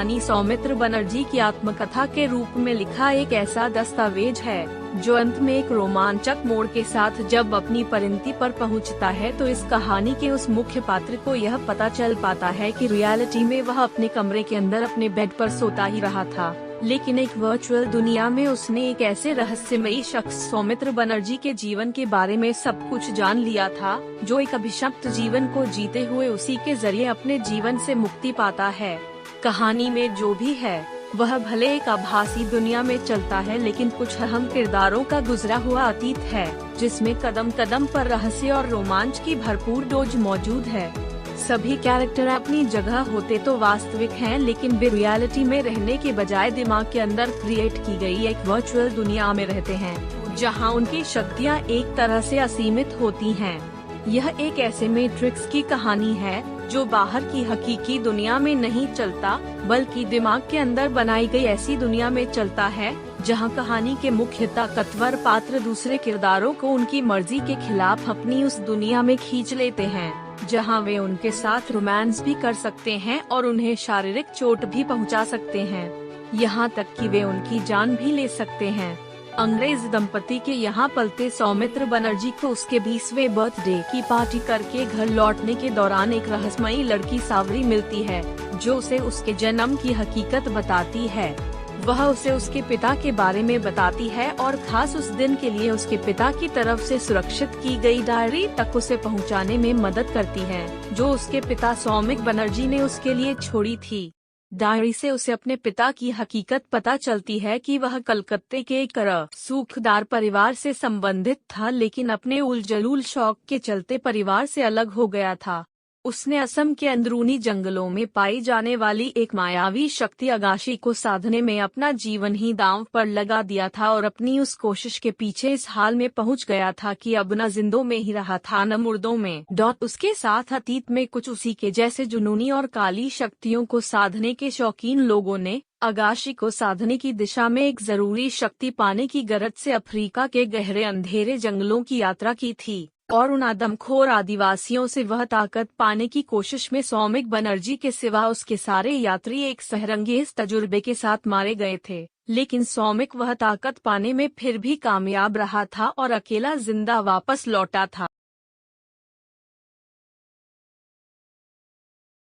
कहानी सौमित्र बनर्जी की आत्मकथा के रूप में लिखा एक ऐसा दस्तावेज है जो अंत में एक रोमांचक मोड़ के साथ जब अपनी परिणति पर पहुंचता है तो इस कहानी के उस मुख्य पात्र को यह पता चल पाता है कि रियलिटी में वह अपने कमरे के अंदर अपने बेड पर सोता ही रहा था, लेकिन एक वर्चुअल दुनिया में उसने एक ऐसे रहस्यमयी शख्स सौमित्र बनर्जी के जीवन के बारे में सब कुछ जान लिया था, जो एक अभिशप्त जीवन को जीते हुए उसी के जरिए अपने जीवन से मुक्ति पाता है। कहानी में जो भी है वह भले एक आभासी दुनिया में चलता है, लेकिन कुछ अहम किरदारों का गुजरा हुआ अतीत है जिसमें कदम कदम पर रहस्य और रोमांच की भरपूर डोज मौजूद है। सभी कैरेक्टर अपनी जगह होते तो वास्तविक हैं, लेकिन वे रियलिटी में रहने के बजाय दिमाग के अंदर क्रिएट की गई एक वर्चुअल दुनिया में रहते हैं, जहां उनकी शक्तियां एक तरह से असीमित होती हैं। यह एक ऐसे मैट्रिक्स की कहानी है जो बाहर की हकीकी दुनिया में नहीं चलता, बल्कि दिमाग के अंदर बनाई गई ऐसी दुनिया में चलता है जहां कहानी के मुख्य ताकतवर पात्र दूसरे किरदारों को उनकी मर्जी के खिलाफ अपनी उस दुनिया में खींच लेते हैं, जहां वे उनके साथ रोमांस भी कर सकते हैं और उन्हें शारीरिक चोट भी पहुंचा सकते हैं, यहां तक कि वे उनकी जान भी ले सकते हैं। अंग्रेज दंपति के यहाँ पलते सौमित्र बनर्जी को उसके 20वें बर्थडे की पार्टी करके घर लौटने के दौरान एक रहस्यमयी लड़की सावरी मिलती है जो उसे उसके जन्म की हकीकत बताती है। वह उसे उसके पिता के बारे में बताती है और खास उस दिन के लिए उसके पिता की तरफ से सुरक्षित की गई डायरी तक उसे पहुंचाने में मदद करती है, जो उसके पिता सौमित्र बनर्जी ने उसके लिए छोड़ी थी। डायरी से उसे अपने पिता की हकीकत पता चलती है कि वह कलकत्ते के एक सूखदार परिवार से संबंधित था, लेकिन अपने उलझुल शौक के चलते परिवार से अलग हो गया था। उसने असम के अंदरूनी जंगलों में पाई जाने वाली एक मायावी शक्ति अगाशी को साधने में अपना जीवन ही दांव पर लगा दिया था और अपनी उस कोशिश के पीछे इस हाल में पहुंच गया था कि अब न जिंदों में ही रहा था न मुर्दों में। उसके साथ अतीत में कुछ उसी के जैसे जुनूनी और काली शक्तियों को साधने के शौकीन लोगों ने अगाशी को साधने की दिशा में एक जरूरी शक्ति पाने की गरज से अफ्रीका के गहरे अंधेरे जंगलों की यात्रा की थी, और उन आदमखोर आदिवासियों से वह ताकत पाने की कोशिश में सौमित्र बनर्जी के सिवा उसके सारे यात्री एक सहरंगेज तजुर्बे के साथ मारे गए थे। लेकिन सौमित्र वह ताकत पाने में फिर भी कामयाब रहा था और अकेला जिंदा वापस लौटा था।